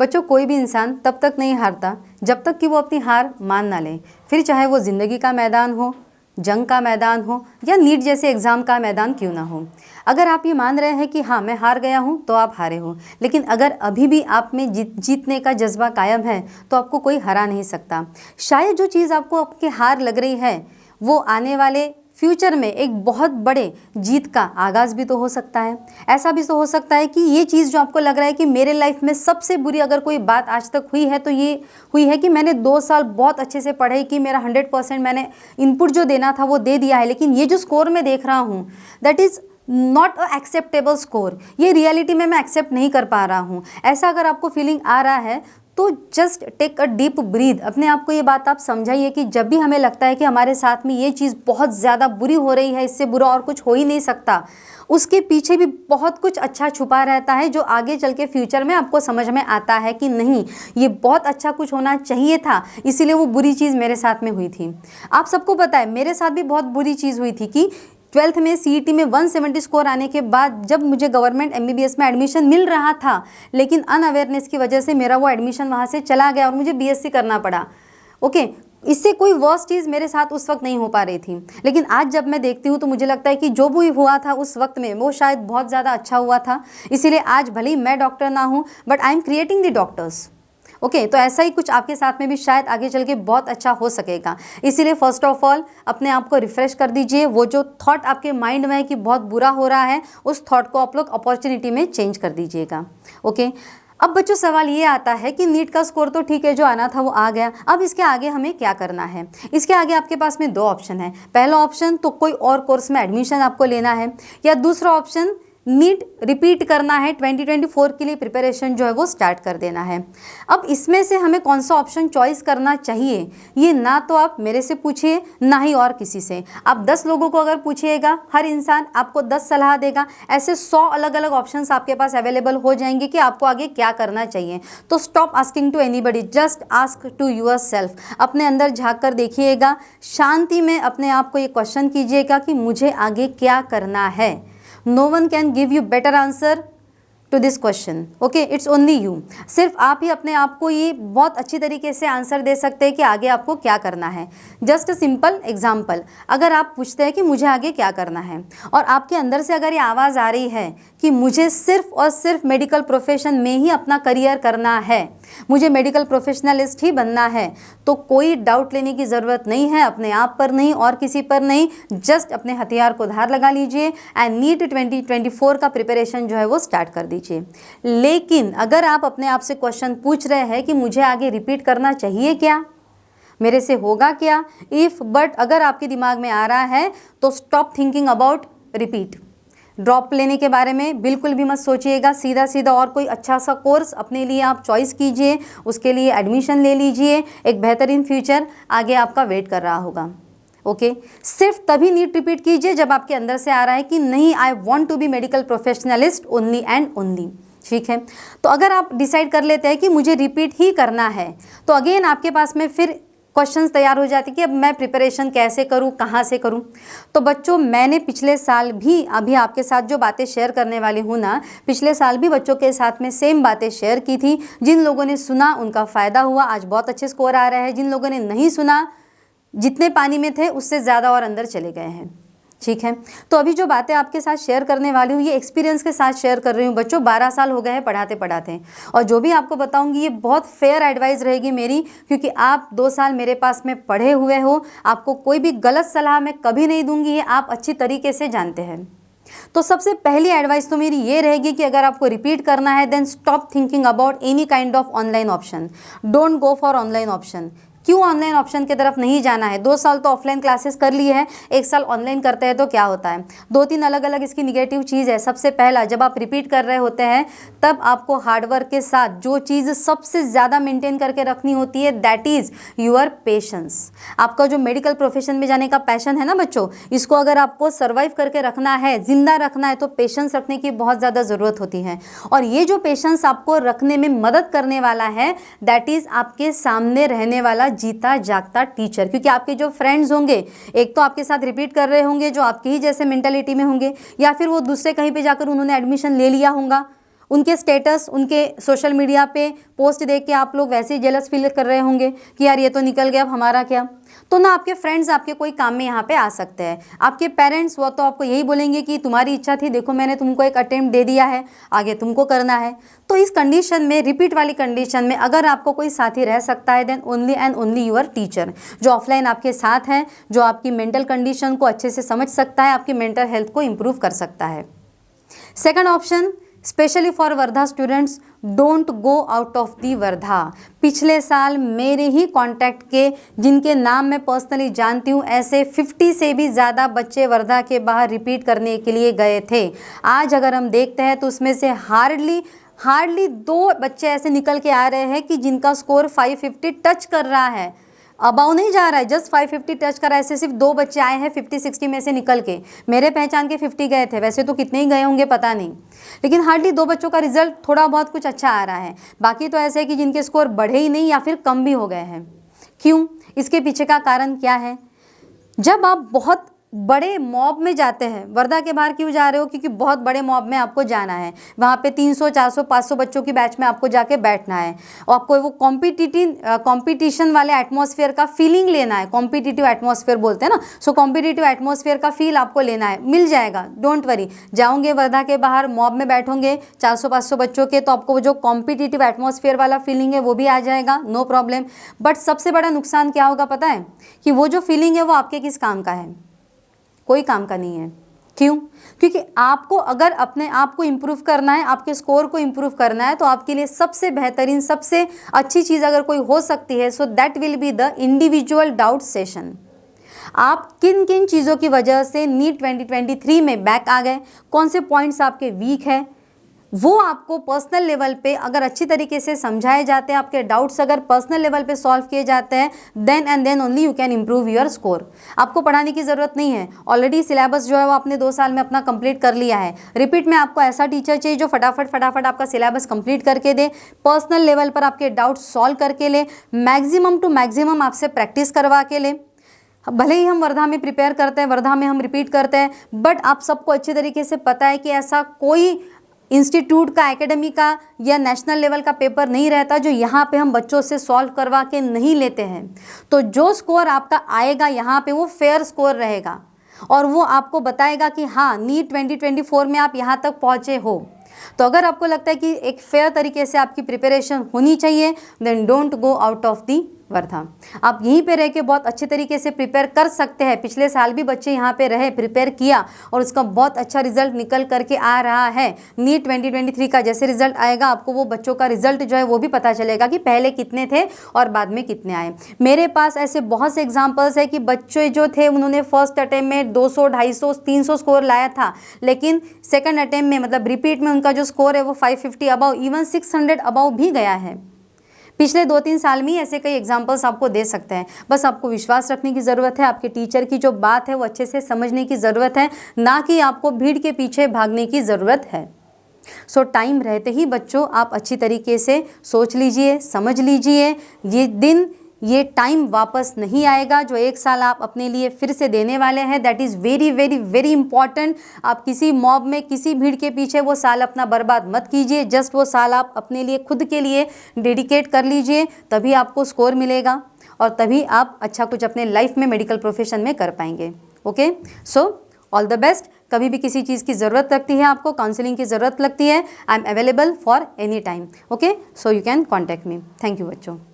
बच्चों, कोई भी इंसान तब तक नहीं हारता जब तक कि वो अपनी हार मान ना ले। फिर चाहे वो ज़िंदगी का मैदान हो, जंग का मैदान हो या नीट जैसे एग्ज़ाम का मैदान क्यों ना हो। अगर आप ये मान रहे हैं कि हाँ मैं हार गया हूँ, तो आप हारे हो। लेकिन अगर अभी भी आप में जीतने का जज्बा कायम है तो आपको कोई हरा नहीं सकता। शायद जो चीज़ आपको आपकी हार लग रही है वो आने वाले फ्यूचर में एक बहुत बड़े जीत का आगाज़ भी तो हो सकता है। ऐसा भी तो हो सकता है कि ये चीज़ जो आपको लग रहा है कि मेरे लाइफ में सबसे बुरी अगर कोई बात आज तक हुई है तो ये हुई है कि मैंने 2 साल बहुत अच्छे से पढ़ाई की, मेरा 100% मैंने इनपुट जो देना था वो दे दिया है, लेकिन ये जो स्कोर मैं देख रहा हूँ that is not a acceptable score, ये रियलिटी में मैं एक्सेप्ट नहीं कर पा रहा हूँ। ऐसा अगर आपको फीलिंग आ रहा है तो just take a deep breath. अपने आप को ये बात आप समझाइए कि जब भी हमें लगता है कि हमारे साथ में ये चीज़ बहुत ज़्यादा बुरी हो रही है, इससे बुरा और कुछ हो ही नहीं सकता, उसके पीछे भी बहुत कुछ अच्छा छुपा रहता है जो आगे चल के फ्यूचर में आपको समझ में आता है कि नहीं ये बहुत अच्छा कुछ होना चाहिए था, इसीलिए वो बुरी चीज़ मेरे साथ में हुई थी। आप सबको पता है मेरे साथ भी बहुत बुरी चीज़ हुई थी कि 12th में सीईटी में 170 स्कोर आने के बाद जब मुझे गवर्नमेंट एमबीबीएस में एडमिशन मिल रहा था, लेकिन अनअवेयरनेस की वजह से मेरा वो एडमिशन वहाँ से चला गया और मुझे बीएससी करना पड़ा। ओके, इससे कोई वर्स्ट चीज़ मेरे साथ उस वक्त नहीं हो पा रही थी, लेकिन आज जब मैं देखती हूँ तो मुझे लगता है कि जो भी हुआ था उस वक्त में वो शायद बहुत ज़्यादा अच्छा हुआ था। इसीलिए आज भले ही मैं डॉक्टर ना हूँ but I am creating the doctors. Okay, तो ऐसा ही कुछ आपके साथ में भी शायद आगे चल के बहुत अच्छा हो सकेगा। इसीलिए फर्स्ट ऑफ ऑल अपने आप को रिफ्रेश कर दीजिए। वो जो थॉट आपके माइंड में है कि बहुत बुरा हो रहा है, उस थॉट को आप लोग अपॉर्चुनिटी में चेंज कर दीजिएगा। ओके, अब बच्चों सवाल ये आता है कि नीट का स्कोर तो ठीक है, जो आना था वो आ गया, अब इसके आगे हमें क्या करना है। इसके आगे आपके पास में 2 ऑप्शन है। पहला ऑप्शन तो कोई और कोर्स में एडमिशन आपको लेना है, या दूसरा ऑप्शन नीट रिपीट करना है, 2024 के लिए प्रिपरेशन जो है वो स्टार्ट कर देना है। अब इसमें से हमें कौन सा ऑप्शन चॉइस करना चाहिए, ये ना तो आप मेरे से पूछिए ना ही और किसी से। आप 10 लोगों को अगर पूछिएगा, हर इंसान आपको 10 सलाह देगा, ऐसे 100 अलग अलग ऑप्शंस आपके पास अवेलेबल हो जाएंगे कि आपको आगे क्या करना चाहिए। तो stop asking to anybody, just ask to yourself. अपने अंदर झांक कर देखिएगा, शांति में अपने आप को ये क्वेश्चन कीजिएगा कि मुझे आगे क्या करना है। No one can give you better answer to this question. Okay, it's only you. सिर्फ आप ही अपने आप को ये बहुत अच्छी तरीके से आंसर दे सकते हैं कि आगे आपको क्या करना है। जस्ट अ सिंपल एग्जाम्पल, अगर आप पूछते हैं कि मुझे आगे क्या करना है और आपके अंदर से अगर ये आवाज़ आ रही है कि मुझे सिर्फ और सिर्फ मेडिकल प्रोफेशन में ही अपना करियर करना है, मुझे मेडिकल प्रोफेशनलिस्ट ही बनना है, तो कोई डाउट लेने की ज़रूरत नहीं है, अपने आप पर नहीं और किसी पर नहीं। जस्ट अपने हथियार को धार लगा लीजिए एंड नीट 2024 का प्रिपरेशन जो है वो स्टार्ट कर दीजिए। लेकिन अगर आप अपने आप से क्वेश्चन पूछ रहे हैं कि मुझे आगे रिपीट करना चाहिए क्या, मेरे से होगा क्या, इफ बट अगर आपके दिमाग में आ रहा है तो stop thinking about repeat. Drop लेने के बारे में बिल्कुल भी मत सोचिएगा, सीधा सीधा और कोई अच्छा सा कोर्स अपने लिए आप चॉइस कीजिए, उसके लिए एडमिशन ले लीजिए। एक बेहतरीन फ्यूचर आगे आपका वेट कर रहा होगा। ओके, सिर्फ तभी नीट रिपीट कीजिए जब आपके अंदर से आ रहा है कि नहीं, I want to be medical professionalist only and only. ठीक है, तो अगर आप डिसाइड कर लेते हैं कि मुझे रिपीट ही करना है, तो अगेन आपके पास में फिर क्वेश्चंस तैयार हो जाते कि अब मैं प्रिपरेशन कैसे करूं, कहां से करूं। तो बच्चों, मैंने पिछले साल भी अभी आपके साथ जो बातें शेयर करने वाली हूं ना, पिछले साल भी बच्चों के साथ में सेम बातें शेयर की थी। जिन लोगों ने सुना उनका फ़ायदा हुआ, आज बहुत अच्छे स्कोर आ रहे हैं। जिन लोगों ने नहीं सुना, जितने पानी में थे उससे ज़्यादा और अंदर चले गए हैं। ठीक है, तो अभी जो बातें आपके साथ शेयर करने वाली हूँ ये एक्सपीरियंस के साथ शेयर कर रही हूँ। बच्चों 12 साल हो गए हैं पढ़ाते पढ़ाते, और जो भी आपको बताऊँगी ये बहुत फेयर एडवाइस रहेगी मेरी, क्योंकि आप 2 साल मेरे पास में पढ़े हुए हो। आपको कोई भी गलत सलाह मैं कभी नहीं दूंगी, ये आप अच्छी तरीके से जानते हैं। तो सबसे पहली एडवाइस तो मेरी ये रहेगी कि अगर आपको रिपीट करना है then stop thinking about any kind of online option. Don't go for online option. क्यों ऑनलाइन ऑप्शन की तरफ नहीं जाना है? 2 साल तो ऑफलाइन क्लासेस कर ली है, 1 साल ऑनलाइन करते हैं तो क्या होता है? 2-3 अलग अलग इसकी निगेटिव चीज़ है। सबसे पहला, जब आप रिपीट कर रहे होते हैं तब आपको हार्डवर्क के साथ जो चीज़ सबसे ज़्यादा मेंटेन करके रखनी होती है दैट इज़ योर पेशेंस। आपका जो मेडिकल प्रोफेशन में जाने का पैशन है ना बच्चों, इसको अगर आपको सर्वाइव करके रखना है, जिंदा रखना है, तो पेशेंस रखने की बहुत ज़्यादा ज़रूरत होती है। और ये जो पेशेंस आपको रखने में मदद करने वाला है दैट इज़ आपके सामने रहने वाला जीता जागता टीचर। क्योंकि आपके जो फ्रेंड्स होंगे, एक तो आपके साथ रिपीट कर रहे होंगे जो आपकी ही जैसे मेंटालिटी में होंगे, या फिर वो दूसरे कहीं पे जाकर उन्होंने एडमिशन ले लिया होगा, उनके स्टेटस, उनके सोशल मीडिया पे पोस्ट देख के आप लोग वैसे ही जेलस फील कर रहे होंगे कि यार ये तो निकल गया, अब हमारा क्या। तो ना आपके फ्रेंड्स आपके कोई काम में यहाँ पे आ सकते हैं। आपके पेरेंट्स वो तो आपको यही बोलेंगे कि तुम्हारी इच्छा थी, देखो मैंने तुमको एक अटेम्प्ट दे दिया है, आगे तुमको करना है। तो इस कंडीशन में, रिपीट वाली कंडीशन में अगर आपको कोई साथी रह सकता है, then only and only your teacher, जो ऑफलाइन आपके साथ है, जो आपकी मेंटल कंडीशन को अच्छे से समझ सकता है, आपकी मेंटल हेल्थ को इम्प्रूव कर सकता है। Second option, specially for Wardha students, don't go out of the Wardha. पिछले साल मेरे ही कांटेक्ट के, जिनके नाम मैं पर्सनली जानती हूँ, ऐसे 50 से भी ज़्यादा बच्चे वर्धा के बाहर रिपीट करने के लिए गए थे। आज अगर हम देखते हैं तो उसमें से हार्डली 2 बच्चे ऐसे निकल के आ रहे हैं कि जिनका स्कोर 550 टच कर रहा है, अबाउ नहीं जा रहा है, जस्ट 550 टच करा। ऐसे सिर्फ 2 बच्चे आए हैं 50-60 में से निकल के। मेरे पहचान के 50 गए थे, वैसे तो कितने ही गए होंगे पता नहीं, लेकिन हार्डली 2 बच्चों का रिजल्ट थोड़ा बहुत कुछ अच्छा आ रहा है। बाकी तो ऐसे है कि जिनके स्कोर बढ़े ही नहीं या फिर कम भी हो गए हैं। क्यों? इसके पीछे का कारण क्या है? जब आप बहुत बड़े मॉब में जाते हैं, वर्धा के बाहर क्यों जा रहे हो? क्योंकि बहुत बड़े मॉब में आपको जाना है, वहाँ पे 300, 400, 500 बच्चों की बैच में आपको जाके बैठना है और आपको वो कॉम्पिटिशन वाले एटमॉस्फेयर का फीलिंग लेना है। कॉम्पिटिटिव एटमॉस्फेयर बोलते हैं ना, सो कॉम्पिटिटिव एटमॉस्फेयर का फील आपको लेना है, मिल जाएगा, डोंट वरी। जाओगे वर्धा के बाहर, मॉब में बैठोगे 400-500 बच्चों के, तो आपको जो कॉम्पिटिटिव एटमॉस्फेयर वाला फीलिंग है वो भी आ जाएगा, नो प्रॉब्लम। बट सबसे बड़ा नुकसान क्या होगा पता है? कि वो जो फीलिंग है वो आपके किस काम का है? कोई काम का नहीं है। क्यों? क्योंकि आपको अगर अपने आप को इम्प्रूव करना है, आपके स्कोर को इम्प्रूव करना है, तो आपके लिए सबसे बेहतरीन, सबसे अच्छी चीज़ अगर कोई हो सकती है, so that will be the individual doubt session. आप किन किन चीज़ों की वजह से नीट 2023 में बैक आ गए, कौन से पॉइंट्स आपके वीक है, वो आपको पर्सनल लेवल पे अगर अच्छी तरीके से समझाए जाते हैं, आपके डाउट्स अगर पर्सनल लेवल पे सॉल्व किए जाते हैं, then and then only you can improve your score. आपको पढ़ाने की ज़रूरत नहीं है, ऑलरेडी सिलेबस जो है वो आपने 2 साल में अपना कंप्लीट कर लिया है। रिपीट में आपको ऐसा टीचर चाहिए जो फटाफट आपका सिलेबस कंप्लीट करके दे, पर्सनल लेवल पर आपके डाउट्स सॉल्व करके ले, मैक्सिमम टू मैक्सिमम आपसे प्रैक्टिस करवा के ले। भले ही हम वर्धा में प्रिपेयर करते हैं, वर्धा में हम रिपीट करते हैं, बट आप सबको अच्छे तरीके से पता है कि ऐसा कोई इंस्टीट्यूट का, एकेडमी का या नेशनल लेवल का पेपर नहीं रहता जो यहाँ पे हम बच्चों से सॉल्व करवा के नहीं लेते हैं। तो जो स्कोर आपका आएगा यहाँ पे वो फेयर स्कोर रहेगा और वो आपको बताएगा कि हाँ, नीट 2024 में आप यहाँ तक पहुँचे हो। तो अगर आपको लगता है कि एक फेयर तरीके से आपकी प्रिपरेशन होनी चाहिए, then don't go out of the Wardha. आप यहीं पे रह के बहुत अच्छे तरीके से प्रिपेयर कर सकते हैं। पिछले साल भी बच्चे यहाँ पे रहे, प्रिपेयर किया और उसका बहुत अच्छा रिजल्ट निकल करके आ रहा है। नीट 2023 का जैसे रिजल्ट आएगा, आपको वो बच्चों का रिजल्ट जो है वो भी पता चलेगा कि पहले कितने थे और बाद में कितने आए। मेरे पास ऐसे बहुत से एग्जाम्पल्स है कि बच्चे जो थे उन्होंने फर्स्ट अटेम्प्ट में 200, 250, 300 स्कोर लाया था, लेकिन सेकंड अटेम्प्ट में मतलब रिपीट में उनका जो स्कोर है वो 550 अबव, इवन 600 अबव भी गया है। पिछले 2-3 साल में ऐसे कई एग्जाम्पल्स आपको दे सकते हैं। बस आपको विश्वास रखने की ज़रूरत है, आपके टीचर की जो बात है वो अच्छे से समझने की ज़रूरत है, ना कि आपको भीड़ के पीछे भागने की ज़रूरत है। सो टाइम रहते ही बच्चों आप अच्छी तरीके से सोच लीजिए, समझ लीजिए, ये दिन, ये टाइम वापस नहीं आएगा। जो 1 साल आप अपने लिए फिर से देने वाले हैं, that is very very very important. आप किसी मॉब में, किसी भीड़ के पीछे वो साल अपना बर्बाद मत कीजिए। जस्ट वो साल आप अपने लिए, खुद के लिए डेडिकेट कर लीजिए, तभी आपको स्कोर मिलेगा और तभी आप अच्छा कुछ अपने लाइफ में, मेडिकल प्रोफेशन में कर पाएंगे। Okay, so all the best. कभी भी किसी चीज़ की ज़रूरत लगती है, आपको काउंसलिंग की ज़रूरत लगती है, I am available for any time. Okay, so you can contact me. Thank you बच्चों।